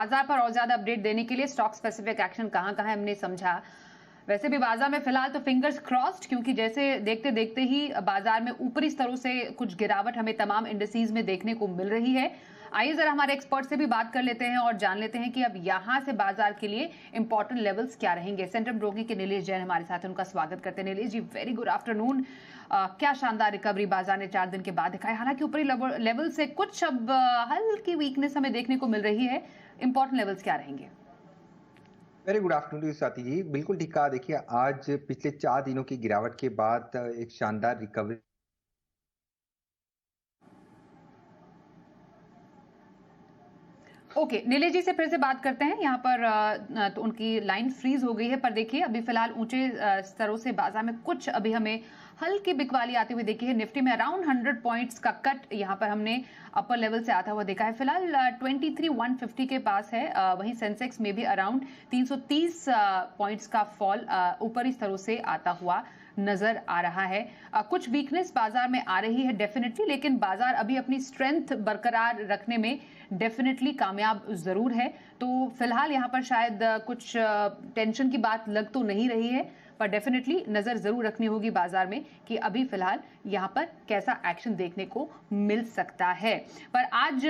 बाजार पर और ज्यादा अपडेट देने के लिए स्टॉक स्पेसिफिक एक्शन कहां कहां हमने समझा। वैसे भी बाजार में फिलहाल तो फिंगर्स क्रॉस्ड, क्योंकि जैसे देखते देखते ही बाजार में ऊपरी स्तरों से कुछ गिरावट हमें तमाम इंडिसेस में देखने को मिल रही है। आइए जरा हमारे एक्सपर्ट से भी बात कर लेते हैं और जान लेते हैं कि अब यहां से बाजार के लिए इंपॉर्टेंट लेवल्स क्या रहेंगे। सेंट्रम ब्रोकिंग के नीलेश जैन हमारे साथ हैं, उनका स्वागत करते हैं। नीलेश जी, वेरी गुड आफ्टरनून। क्या शानदार रिकवरी बाजार ने 4 दिन के बाद दिखाई, हालांकि ऊपरी लेवल से कुछ अब हल्की वीकनेस हमें देखने को मिल रही है। इंपॉर्टेंट लेवल्स क्या रहेंगे? Very good afternoon Swati ji, बिल्कुल ठीक कहा। देखिए, आज पिछले 4 दिनों की गिरावट के बाद एक शानदार रिकवरी। ओके, नीलेश जी से फिर से बात करते हैं। यहाँ पर तो उनकी लाइन फ्रीज हो गई है, पर देखिए अभी फिलहाल ऊंचे स्तरों से बाजार में कुछ अभी हमें हल्की बिकवाली आती हुई देखी है। निफ्टी में अराउंड 100 पॉइंट्स का कट यहाँ पर हमने अपर लेवल से आता हुआ देखा है। फिलहाल 23,150 के पास है। वहीं सेंसेक्स में भी अराउंड 330 पॉइंट्स का फॉल ऊपरी स्तरों से आता हुआ नजर आ रहा है। कुछ वीकनेस बाजार में आ रही है डेफिनेटली, लेकिन बाजार अभी अपनी स्ट्रेंथ बरकरार रखने में डेफिनेटली कामयाब जरूर है। तो फिलहाल यहाँ पर शायद कुछ टेंशन की बात लग तो नहीं रही है, पर डेफिनेटली नजर जरूर रखनी होगी बाजार में कि अभी फिलहाल यहाँ पर कैसा एक्शन देखने को मिल सकता है। पर आज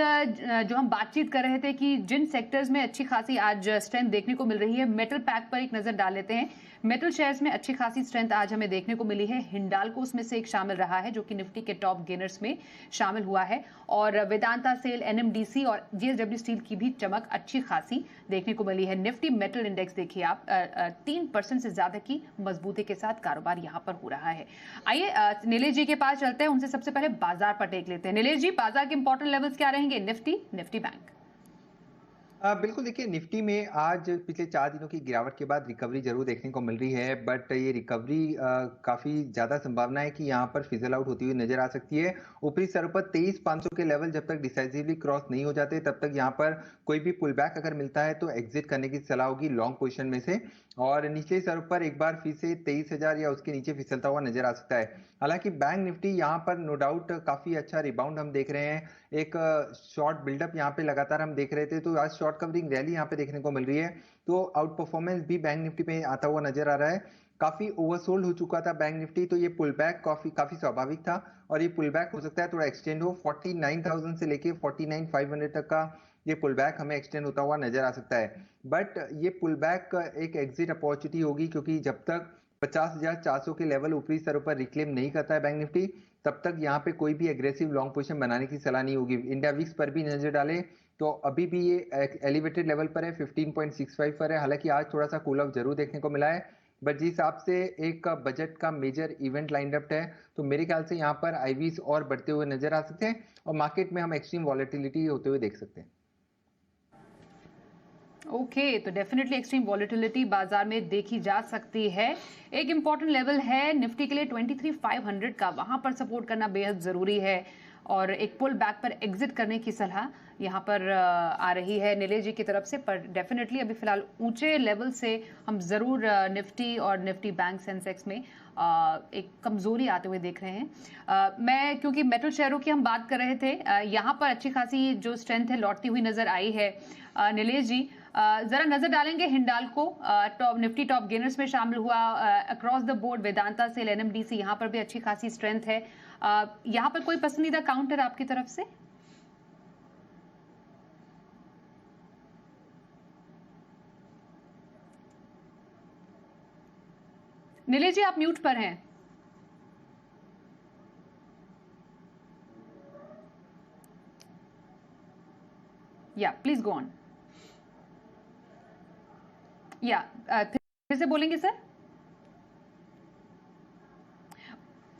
जो हम बातचीत कर रहे थे कि जिन सेक्टर्स में अच्छी खासी आज स्ट्रेंथ देखने को मिल रही है, मेटल पैक पर एक नजर डाल लेते हैं। मेटल शेयर्स में अच्छी खासी स्ट्रेंथ आज हमें देखने को मिली है। हिंडाल्को उसमें से एक शामिल रहा है, जो कि निफ्टी के टॉप गेनर्स में शामिल हुआ है। और वेदांता, सेल, एनएमडीसी और जेएसडब्ल्यू स्टील की भी चमक अच्छी खासी देखने को मिली है। निफ्टी मेटल इंडेक्स देखिए आप, 3% से ज्यादा की मजबूती के साथ कारोबार यहां पर हो रहा है। आइए नीलेश जी के पास चलते हैं, उनसे सबसे पहले बाजार पर टेक लेते हैं। नीलेश जी, बाजार के इंपॉर्टेंट लेवल्स क्या रहेंगे? Nifty bank. बिल्कुल, देखिए निफ्टी में आज पिछले 4 दिनों की गिरावट के बाद रिकवरी जरूर देखने को मिल रही है, बट ये रिकवरी काफी ज्यादा संभावना है कि यहाँ पर फिजल आउट होती हुई नजर आ सकती है। ऊपरी स्तर पर 23,500 के लेवल जब तक डिसाइसिवली क्रॉस नहीं हो जाते, तब तक यहाँ पर कोई भी पुल बैक अगर मिलता है तो एग्जिट करने की सलाह होगी लॉन्ग पोजीशन में से। और निचले स्तर पर एक बार फिर से 23,000 या उसके नीचे फिसलता हुआ नजर आ सकता है। हालांकि बैंक निफ्टी यहाँ पर नो डाउट काफी अच्छा रिबाउंड हम देख रहे हैं। एक शॉर्ट बिल्डअप यहाँ पे लगातार हम देख रहे थे, तो आज शॉर्ट कवरिंग रैली यहाँ पे देखने को मिल रही है। तो आउट परफॉर्मेंस भी बैंक निफ्टी पे आता हुआ नजर आ रहा है। काफी ओवरसोल्ड हो चुका था बैंक निफ्टी, तो ये पुल बैक काफी काफी स्वाभाविक था। और ये पुल बैक हो सकता है थोड़ा एक्सटेंड हो, 49,000 से लेके 49,500 तक का ये पुल बैक हमें एक्सटेंड होता हुआ नजर आ सकता है। बट ये पुल बैक एक एग्जिट अपॉर्चुनिटी होगी, क्योंकि जब तक 50,400 के लेवल ऊपरी स्तरों पर रिक्लेम नहीं करता है बैंक निफ्टी, तब तक यहाँ पे कोई भी एग्रेसिव लॉन्ग पोजीशन बनाने की सलाह नहीं होगी। इंडिया विक्स पर भी नजर डाले तो अभी भी ये एलिवेटेड लेवल पर है, 15.65 पर है। हालांकि आज थोड़ा सा कूल ऑफ जरूर देखने को मिला है, बट जिस हिसाब से एक बजट का मेजर इवेंट लाइंड अप है, तो मेरे ख्याल से यहाँ पर आईवीज और बढ़ते हुए नजर आ सकते हैं और मार्केट में हम एक्सट्रीम वॉलेटिलिटी होते हुए देख सकते हैं। ओके, तो डेफिनेटली एक्सट्रीम वॉलेटिलिटी बाजार में देखी जा सकती है। एक इंपॉर्टेंट लेवल है निफ्टी के लिए 23,500 का, वहां पर सपोर्ट करना बेहद जरूरी है। और एक पुल बैक पर एग्जिट करने की सलाह यहाँ पर आ रही है नीलेश जी की तरफ से। पर डेफिनेटली अभी फिलहाल ऊंचे लेवल से हम जरूर निफ्टी और निफ्टी बैंक सेंसेक्स में एक कमजोरी आते हुए देख रहे हैं। मैं क्योंकि मेटल शेयरों की हम बात कर रहे थे, यहाँ पर अच्छी खासी जो स्ट्रेंथ है लौटती हुई नजर आई है। नीलेश जी, जरा नजर डालेंगे Hindalco, top Nifty top gainers में शामिल हुआ। Across the board Vedanta, SAIL, NMDC यहाँ पर भी अच्छी खासी स्ट्रेंथ है। यहाँ पर कोई पसंदीदा काउंटर आपकी तरफ से? नीलेश जी, आप म्यूट पर हैं। या प्लीज गो ऑन। या फिर से बोलेंगे सर?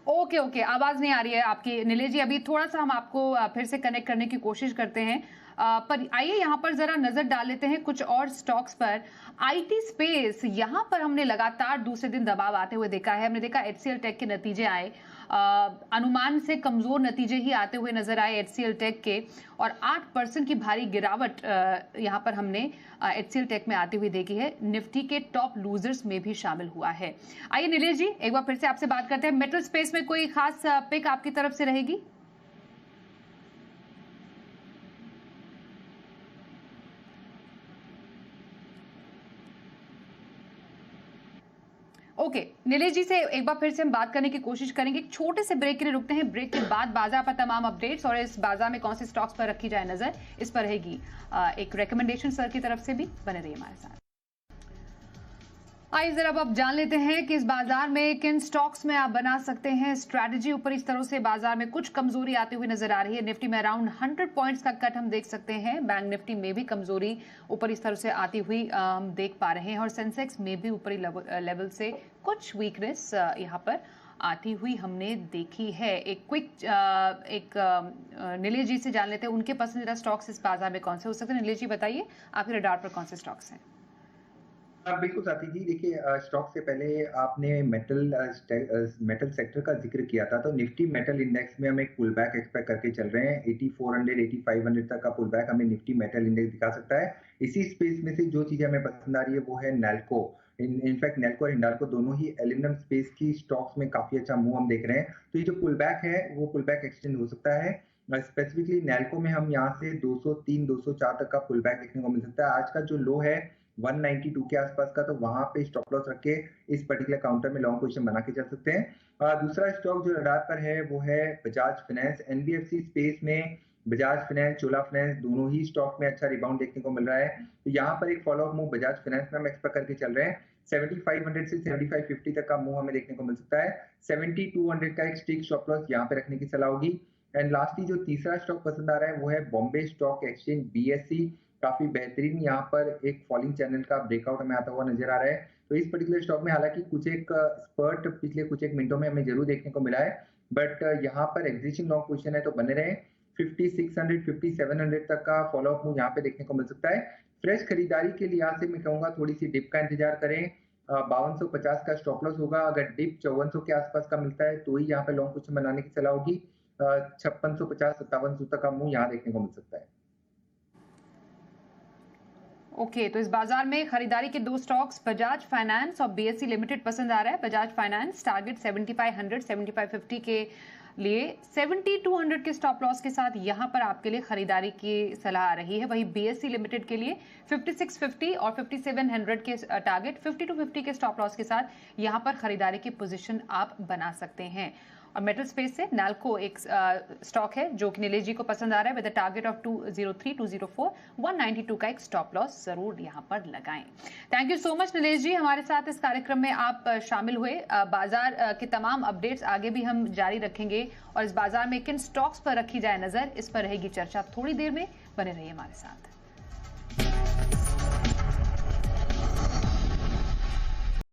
ओके ओके, आवाज नहीं आ रही है आपकी नीलेश जी। अभी थोड़ा सा हम आपको फिर से कनेक्ट करने की कोशिश करते हैं। पर आइए यहाँ पर जरा नजर डाल लेते हैं कुछ और स्टॉक्स पर। आईटी स्पेस, यहाँ पर हमने लगातार दूसरे दिन दबाव आते हुए देखा है। हमने देखा एचसीएल टेक के नतीजे आए, अनुमान से कमजोर नतीजे ही आते हुए नजर आए एचसीएल टेक के, और 8% की भारी गिरावट यहाँ पर हमने एचसीएल टेक में आती हुई देखी है। निफ्टी के टॉप लूजर्स में भी शामिल हुआ है। आइए नीलेश जी, एक बार फिर से आपसे बात करते हैं। मेटल स्पेस में कोई खास पिक आपकी तरफ से रहेगी? ओके, नीलेश जी से एक बार फिर से हम बात करने की कोशिश करेंगे। एक छोटे से ब्रेक के लिए रुकते हैं। ब्रेक के बाद बाजार पर तमाम अपडेट्स और इस बाजार में कौन से स्टॉक्स पर रखी जाए नजर, इस पर रहेगी एक रिकमेंडेशन सर की तरफ से भी। बने रहिए हमारे साथ। आइए जरा अब जान लेते हैं कि इस बाजार में किन स्टॉक्स में आप बना सकते हैं स्ट्रैटेजी। ऊपरी स्तरों से बाजार में कुछ कमजोरी आती हुई नजर आ रही है। निफ्टी में अराउंड 100 पॉइंट्स का कट हम देख सकते हैं। बैंक निफ्टी में भी कमजोरी ऊपरी स्तरों से आती हुई हम देख पा रहे हैं और सेंसेक्स में भी ऊपरी लेवल से कुछ वीकनेस यहाँ पर आती हुई हमने देखी है। एक क्विक नीलेश जी से जान लेते हैं उनके पसंदीदा स्टॉक्स इस बाजार में कौन से हो सकते हैं। नीलेश जी बताइए, आपके रडार पर कौन से स्टॉक्स हैं? बिल्कुल साथी जी, देखिए स्टॉक से पहले आपने मेटल सेक्टर का जिक्र किया था, तो निफ्टी मेटल इंडेक्स में हम एक पुल बैक एक्सपेक्ट करके चल रहे हैं। 8400 8500 तक का पुल बैक हमें निफ्टी मेटल इंडेक्स दिखा सकता है। इसी स्पेस में से जो चीजें हमें पसंद आ रही है वो है नैल्को। इनफैक्ट नैल्को और हिंडाल्को दोनों ही एल्यूमिनियम स्पेस की स्टॉक्स में काफी अच्छा मूव हम देख रहे हैं। तो ये जो पुल बैक है वो पुल बैक एक्सटेंड हो सकता है। स्पेसिफिकली नैल्को में हम यहाँ से 203 204 तक का पुल बैक देखने को मिल सकता है। आज का जो लो है 192 के आसपास का, तो वहां पे स्टॉप लॉस रख के इस पर्टिकुलर काउंटर में लॉन्ग पोजीशन बना के चल सकते हैं। दूसरा स्टॉक जो रडार पर है वो है बजाज फाइनेंस। एनबीएफसी स्पेस में बजाज फाइनेंस, चोला फाइनेंस दोनों ही स्टॉक में अच्छा रिबाउंड देखने को मिल रहा है। तो यहाँ पर एक follow up move Bajaj finance में हम एक्सपेक्ट करके चल रहे हैं। 7500 से 7550 तक का मूव हमें देखने को मिल सकता है। 7200 का एक स्टिक स्टॉप लॉस यहाँ पे रखने की सलाह होगी। एंड लास्टली जो तीसरा स्टॉक पसंद आ रहा है वो है बॉम्बे स्टॉक एक्सचेंज बीएससी। काफी बेहतरीन यहाँ पर एक फॉलिंग चैनल का ब्रेकआउट हमें आता हुआ नजर आ रहा है। तो इस पर्टिकुलर स्टॉक में हालांकि कुछ एक स्पर्ट पिछले कुछ एक मिनटों में हमें जरूर देखने को मिला है, बट यहाँ पर एग्जिस्टिंग लॉन्ग पोजीशन है तो बने रहे। 5600 5700 तक का फॉलो अप मूव यहाँ पे देखने को मिल सकता है। फ्रेश खरीदारी के लिहाज से मैं कहूंगा थोड़ी सी डिप का इंतजार करें। 5250 का स्टॉप लॉस होगा। अगर डिप 5400 के आसपास का मिलता है तो ही यहाँ पे लॉन्ग पोजीशन बनाने की सलाह होगी। 5650 5700 तक का मूव यहाँ देखने को मिल सकता है। ओके, तो इस बाजार में खरीदारी के दो स्टॉक्स बजाज फाइनेंस और बीएससी लिमिटेड पसंद आ रहा है। बजाज फाइनेंस टारगेट 7500 7550 के लिए 7200 के स्टॉप लॉस के साथ यहां पर आपके लिए खरीदारी की सलाह आ रही है। वहीं बीएससी लिमिटेड के लिए 5650 और 5700 के टारगेट 5250 के स्टॉप लॉस के साथ यहां पर खरीदारी की पोजीशन आप बना सकते हैं। और मेटल स्पेस से नैल्को एक स्टॉक है जो कि नीलेश जी को पसंद आ रहा है विद टारगेट ऑफ 203 204 192 का एक स्टॉप लॉस जरूर यहां पर लगाएं। Thank you so much Nilesh ji, हमारे साथ इस कार्यक्रम में आप शामिल हुए। बाजार के तमाम अपडेट्स आगे भी हम जारी रखेंगे और इस बाजार में किन स्टॉक्स पर रखी जाए नजर, इस पर रहेगी चर्चा थोड़ी देर में। बने रहिए हमारे साथ।